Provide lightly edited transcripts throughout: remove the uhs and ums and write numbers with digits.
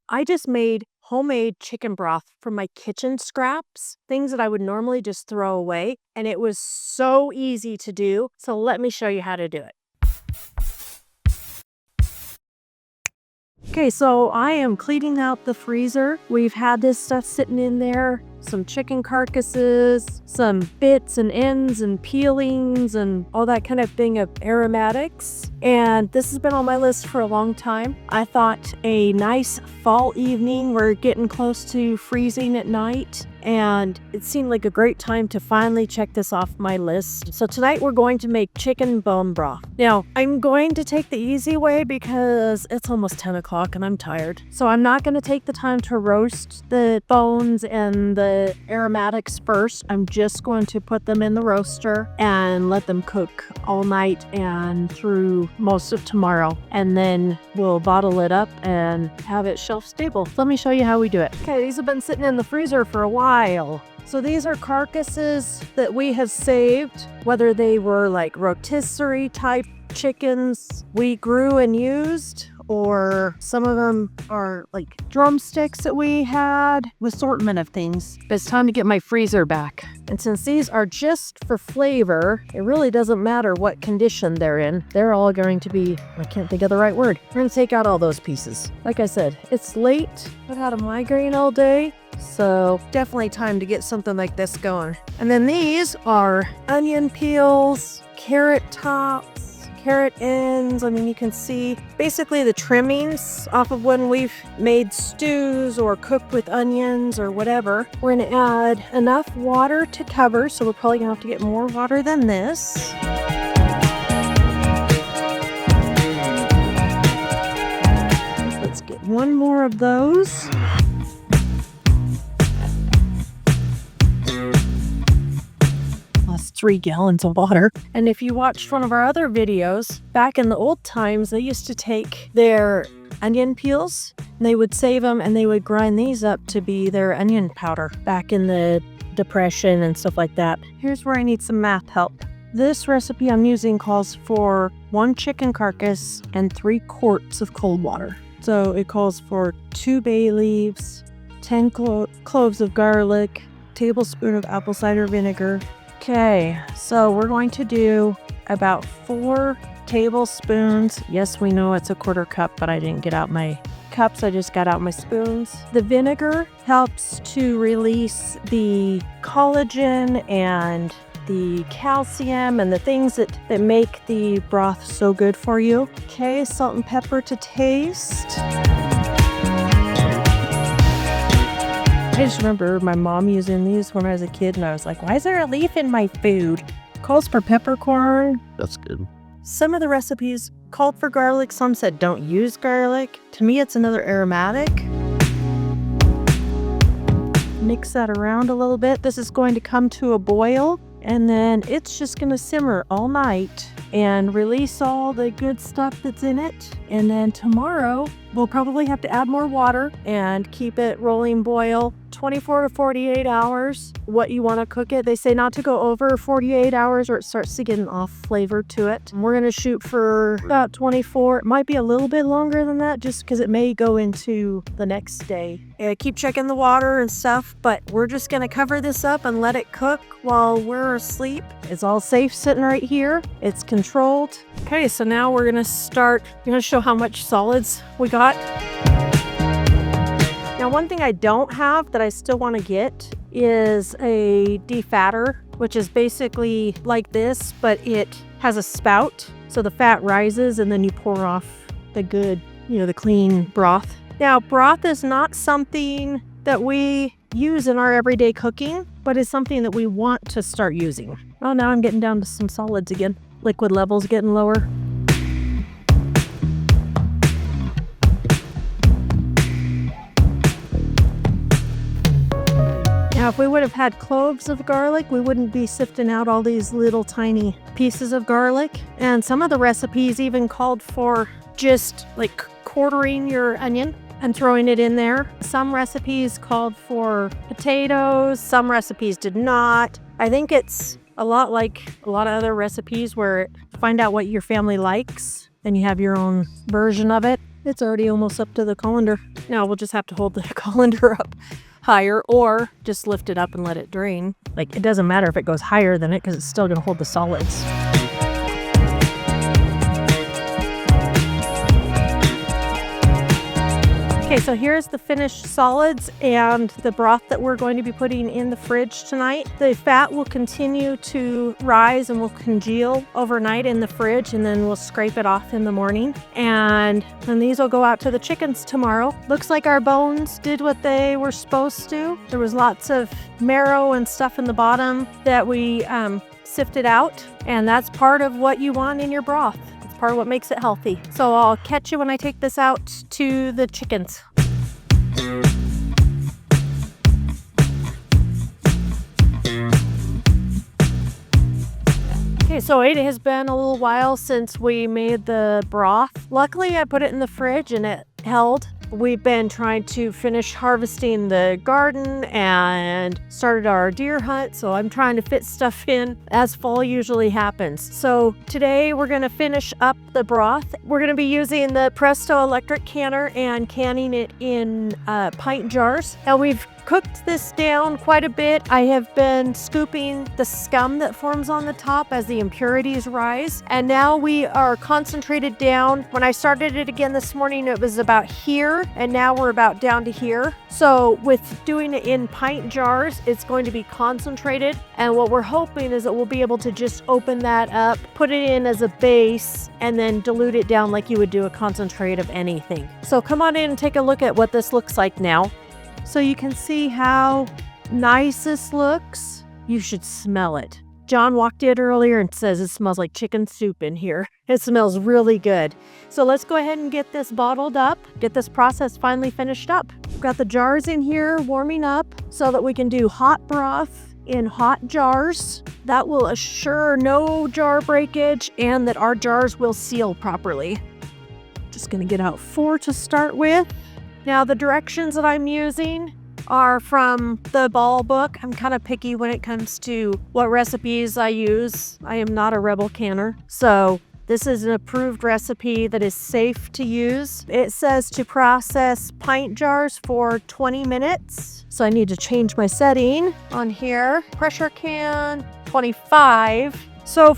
I just made homemade chicken broth from my kitchen scraps, things that I would normally just throw away, and it was so easy to do. So let me show you how to do it. Okay, so I am cleaning out the freezer. We've had this stuff sitting in there, some chicken carcasses, some bits and ends and peelings and all that kind of thing of aromatics. And this has been on my list for a long time. I thought a nice fall evening, we're getting close to freezing at night, and it seemed like a great time to finally check this off my list. So tonight we're going to make chicken bone broth. Now, I'm going to take the easy way because it's almost 10 o'clock and I'm tired. So I'm not going to take the time to roast the bones and the aromatics first. I'm just going to put them in the roaster and let them cook all night and through most of tomorrow. And then we'll bottle it up and have it shelf stable. So let me show you how we do it. Okay, these have been sitting in the freezer for a while. So these are carcasses that we have saved, whether they were like rotisserie type chickens we grew and used, or some of them are like drumsticks that we had, assortment of things. But it's time to get my freezer back. And since these are just for flavor, it really doesn't matter what condition they're in. They're all going to be, I can't think of the right word. We're gonna take out all those pieces. Like I said, it's late. I've had a migraine all day. So definitely time to get something like this going. And then these are onion peels, carrot tops, carrot ends. I mean, you can see basically the trimmings off of when we've made stews or cooked with onions or whatever. We're gonna add enough water to cover, so we're probably gonna have to get more water than this. Let's get one more of those. That's 3 gallons of water. And if you watched one of our other videos, back in the old times, they used to take their onion peels and they would save them and they would grind these up to be their onion powder back in the Depression and stuff like that. Here's where I need some math help. This recipe I'm using calls for 1 chicken carcass and 3 quarts of cold water. So it calls for 2 bay leaves, 10 cloves of garlic, tablespoon of apple cider vinegar. Okay, so we're going to do about 4 tablespoons. Yes, we know it's a 1/4 cup, but I didn't get out my cups. I just got out my spoons. The vinegar helps to release the collagen and the calcium and the things that make the broth so good for you. Okay, salt and pepper to taste. I just remember my mom using these when I was a kid, and I was like, why is there a leaf in my food? Calls for peppercorn. That's good. Some of the recipes called for garlic. Some said don't use garlic. To me, it's another aromatic. Mix that around a little bit. This is going to come to a boil, and then it's just going to simmer all night and release all the good stuff that's in it. And then tomorrow, we'll probably have to add more water and keep it rolling boil 24 to 48 hours, what you want to cook it. They say not to go over 48 hours or it starts to get an off flavor to it. And we're going to shoot for about 24. It might be a little bit longer than that just because it may go into the next day. Keep checking the water and stuff, but we're just going to cover this up and let it cook while we're asleep. It's all safe sitting right here. It's controlled. Okay, so now we're going to start. I'm going to show how much solids we got. Now, one thing I don't have that I still want to get is a defatter, which is basically like this, but it has a spout. So the fat rises and then you pour off the good, the clean broth. Now, broth is not something that we use in our everyday cooking, but it's something that we want to start using. Oh, now I'm getting down to some solids again. Liquid levels getting lower. Now, if we would have had cloves of garlic, we wouldn't be sifting out all these little tiny pieces of garlic. And some of the recipes even called for just like quartering your onion and throwing it in there. Some recipes called for potatoes, some recipes did not. I think it's a lot like a lot of other recipes where find out what your family likes and you have your own version of it. It's already almost up to the colander. Now we'll just have to hold the colander up higher or just lift it up and let it drain. Like, it doesn't matter if it goes higher than it because it's still going to hold the solids. Okay, so here's the finished solids and the broth that we're going to be putting in the fridge tonight. The fat will continue to rise and will congeal overnight in the fridge, and then we'll scrape it off in the morning. And then these will go out to the chickens tomorrow. Looks like our bones did what they were supposed to. There was lots of marrow and stuff in the bottom that we sifted out, and that's part of what you want in your broth. Part of what makes it healthy. So I'll catch you when I take this out to the chickens. Okay, so it has been a little while since we made the broth. Luckily, I put it in the fridge and it held. We've been trying to finish harvesting the garden and started our deer hunt, so I'm trying to fit stuff in as fall usually happens. So today we're going to finish up the broth. We're going to be using the Presto electric canner and canning it in pint jars. Now we've cooked this down quite a bit. I have been scooping the scum that forms on the top as the impurities rise. And now we are concentrated down. When I started it again this morning, it was about here, and now we're about down to here. So with doing it in pint jars, it's going to be concentrated. And what we're hoping is that we'll be able to just open that up, put it in as a base, and then dilute it down like you would do a concentrate of anything. So come on in and take a look at what this looks like now. So you can see how nice this looks. You should smell it. John walked in earlier and says it smells like chicken soup in here. It smells really good. So let's go ahead and get this bottled up, get this process finally finished up. We've got the jars in here warming up so that we can do hot broth in hot jars. That will assure no jar breakage and that our jars will seal properly. Just gonna get out 4 to start with. Now the directions that I'm using are from the Ball book. I'm kind of picky when it comes to what recipes I use. I am not a rebel canner. So this is an approved recipe that is safe to use. It says to process pint jars for 20 minutes. So I need to change my setting on here. Pressure can 25. So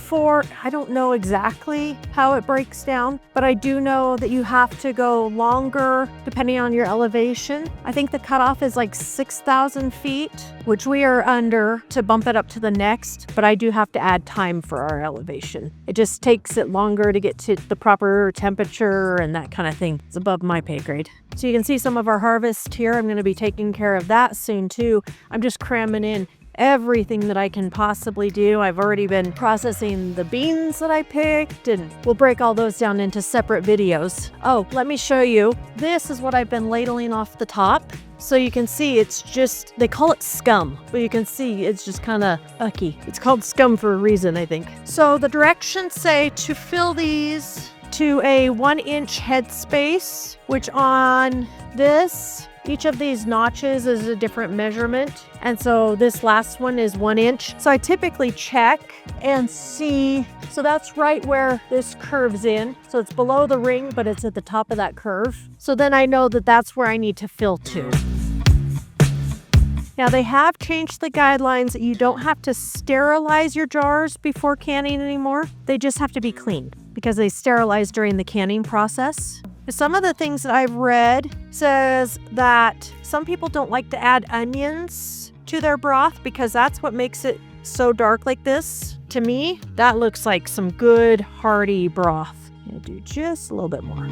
I don't know exactly how it breaks down, but I do know that you have to go longer depending on your elevation. I think the cutoff is like 6,000 feet, which we are under to bump it up to the next, but I do have to add time for our elevation. It just takes it longer to get to the proper temperature and that kind of thing. It's above my pay grade. So you can see some of our harvest here. I'm going to be taking care of that soon too. I'm just cramming in everything that I can possibly do. I've already been processing the beans that I picked, and we'll break all those down into separate videos. Oh, let me show you. This is what I've been ladling off the top. So you can see it's just, they call it scum, but you can see it's just kind of ucky. It's called scum for a reason, I think. So the directions say to fill these to a 1-inch headspace, which on this, each of these notches is a different measurement. And so this last one is 1 inch. So I typically check and see. So that's right where this curves in. So it's below the ring, but it's at the top of that curve. So then I know that that's where I need to fill to. Now they have changed the guidelines that you don't have to sterilize your jars before canning anymore. They just have to be cleaned because they sterilize during the canning process. Some of the things that I've read says that some people don't like to add onions to their broth because that's what makes it so dark like this. To me, that looks like some good hearty broth. I'm gonna do just a little bit more.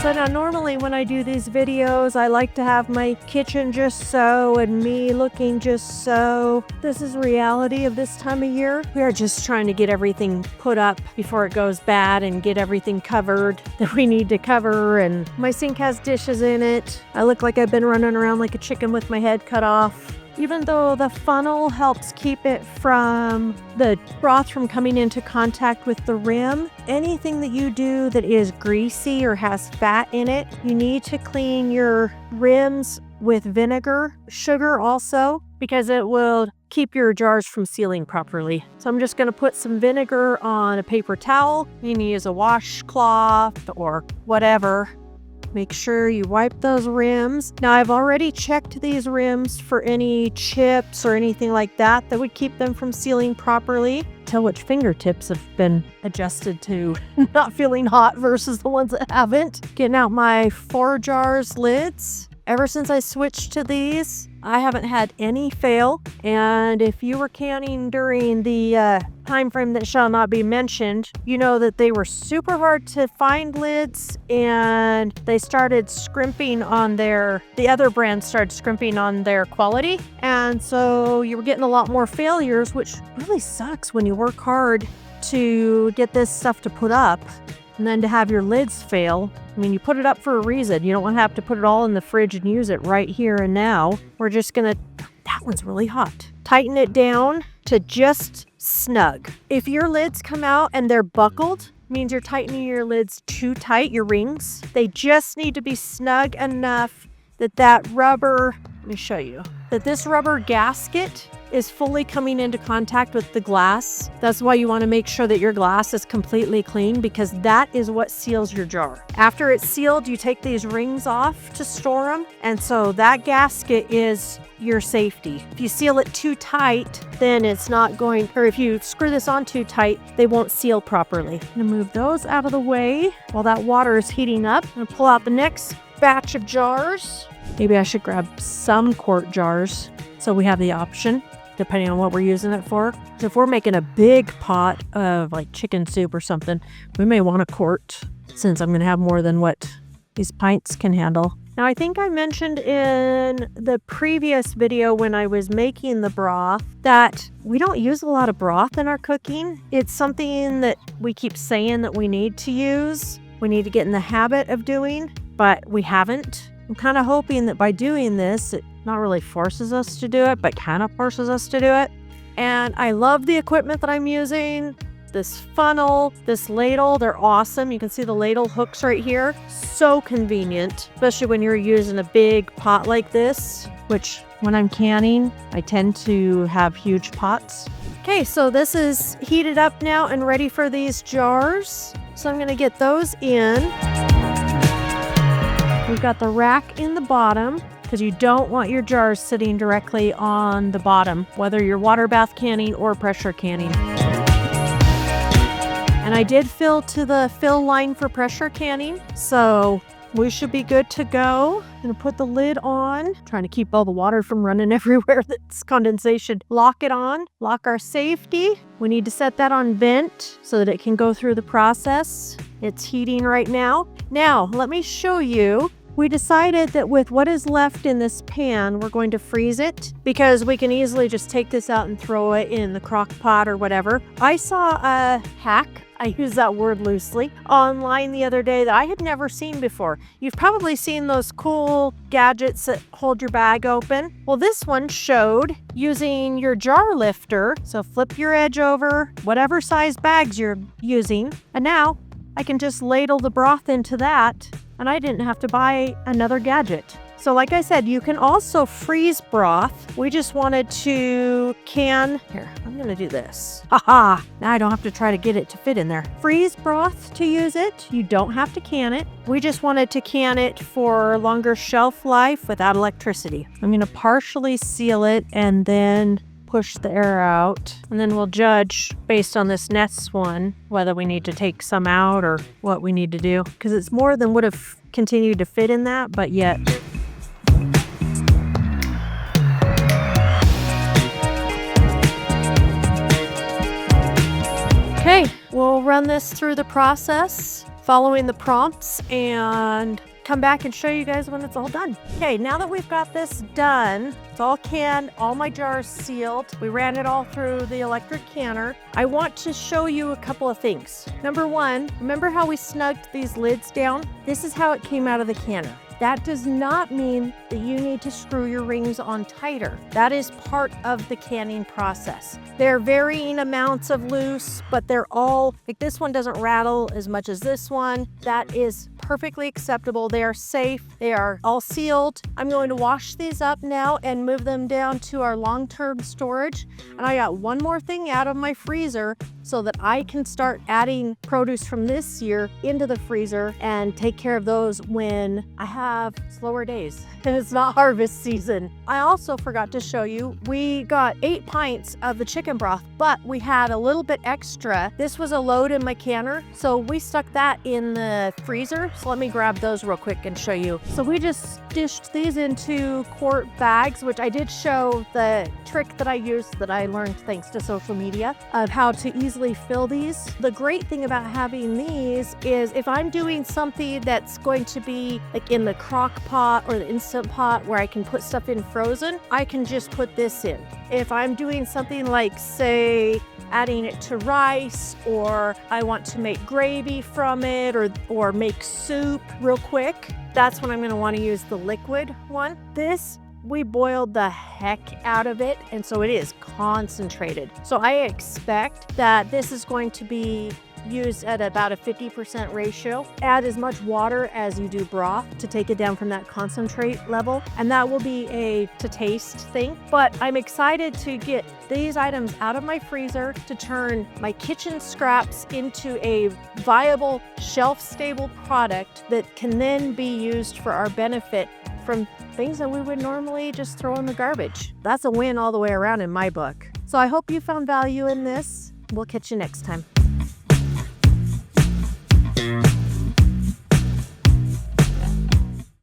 So now normally when I do these videos, I like to have my kitchen just so and me looking just so. This is reality of this time of year. We are just trying to get everything put up before it goes bad and get everything covered that we need to cover. And my sink has dishes in it. I look like I've been running around like a chicken with my head cut off. Even though the funnel helps keep it from the broth from coming into contact with the rim, anything that you do that is greasy or has fat in it, you need to clean your rims with vinegar, sugar also, because it will keep your jars from sealing properly. So I'm just gonna put some vinegar on a paper towel. You can use a washcloth or whatever. Make sure you wipe those rims. Now I've already checked these rims for any chips or anything like that that would keep them from sealing properly. Tell which fingertips have been adjusted to not feeling hot versus the ones that haven't. Getting out my 4 jars lids. Ever since I switched to these, I haven't had any fail. And if you were canning during the time frame that shall not be mentioned, you know that they were super hard to find lids, and they started scrimping on the other brands started scrimping on their quality. And so you were getting a lot more failures, which really sucks when you work hard to get this stuff to put up. And then to have your lids fail. I mean, you put it up for a reason. You don't have to put it all in the fridge and use it right here and now. We're just gonna, that one's really hot. Tighten it down to just snug. If your lids come out and they're buckled, means you're tightening your lids too tight, your rings. They just need to be snug enough that rubber, let me show you, that this rubber gasket is fully coming into contact with the glass. That's why you want to make sure that your glass is completely clean, because that is what seals your jar. After it's sealed, you take these rings off to store them. And so that gasket is your safety. If you seal it too tight, then it's not going, or if you screw this on too tight, they won't seal properly. I'm gonna move those out of the way while that water is heating up. I'm gonna pull out the next batch of jars. Maybe I should grab some quart jars so we have the option, depending on what we're using it for. So if we're making a big pot of like chicken soup or something, we may want a quart, since I'm gonna have more than what these pints can handle. Now, I think I mentioned in the previous video when I was making the broth that we don't use a lot of broth in our cooking. It's something that we keep saying that we need to use. We need to get in the habit of doing, but we haven't. I'm kind of hoping that by doing this, it not really forces us to do it, but kind of forces us to do it. And I love the equipment that I'm using. This funnel, this ladle, they're awesome. You can see the ladle hooks right here. So convenient, especially when you're using a big pot like this, which when I'm canning, I tend to have huge pots. Okay, so this is heated up now and ready for these jars. So I'm gonna get those in. We've got the rack in the bottom, because you don't want your jars sitting directly on the bottom, whether you're water bath canning or pressure canning. And I did fill to the fill line for pressure canning, so we should be good to go. I'm gonna put the lid on, trying to keep all the water from running everywhere. That's condensation. Lock it on, lock our safety. We need to set that on vent so that it can go through the process. It's heating right now. Now, let me show you. We decided that with what is left in this pan, we're going to freeze it, because we can easily just take this out and throw it in the crock pot or whatever. I saw a hack, I use that word loosely, online the other day that I had never seen before. You've probably seen those cool gadgets that hold your bag open. Well, this one showed using your jar lifter. So flip your edge over, whatever size bags you're using. And now I can just ladle the broth into that, and I didn't have to buy another gadget. So like I said, you can also freeze broth. We just wanted to can, here, I'm gonna do this. Haha, now I don't have to try to get it to fit in there. Freeze broth to use it. You don't have to can it. We just wanted to can it for longer shelf life without electricity. I'm gonna partially seal it and then push the air out, and then we'll judge based on this next one whether we need to take some out or what we need to do, because it's more than would have continued to fit in that, but yet. Okay, we'll run this through the process following the prompts and come back and show you guys when it's all done. Okay, now that we've got this done, it's all canned, all my jars sealed. We ran it all through the electric canner. I want to show you a couple of things. Number one, remember how we snugged these lids down? This is how it came out of the canner. That does not mean that you need to screw your rings on tighter. That is part of the canning process. They're varying amounts of loose, but they're all, like this one doesn't rattle as much as this one. That is perfectly acceptable. They are safe. They are all sealed. I'm going to wash these up now and move them down to our long-term storage. And I got one more thing out of my freezer so that I can start adding produce from this year into the freezer and take care of those when I have slower days and it's not harvest season. I also forgot to show you, we got 8 pints of the chicken broth, but we had a little bit extra. This was a load in my canner, so we stuck that in the freezer. So let me grab those real quick and show you. So we just dished these into quart bags, which I did show the trick that I used that I learned thanks to social media of how to easily fill these. The great thing about having these is if I'm doing something that's going to be like in the crock pot or the instant pot where I can put stuff in frozen, I can just put this in. If I'm doing something like, say, adding it to rice, or I want to make gravy from it, or make soup real quick, that's when I'm going to want to use the liquid one. This, we boiled the heck out of it, and so it is concentrated. So I expect that this is going to be used at about a 50% ratio. Add as much water as you do broth to take it down from that concentrate level, and that will be a to taste thing. But I'm excited to get these items out of my freezer to turn my kitchen scraps into a viable shelf-stable product that can then be used for our benefit from things that we would normally just throw in the garbage. That's a win all the way around in my book. So I hope you found value in this. We'll catch you next time.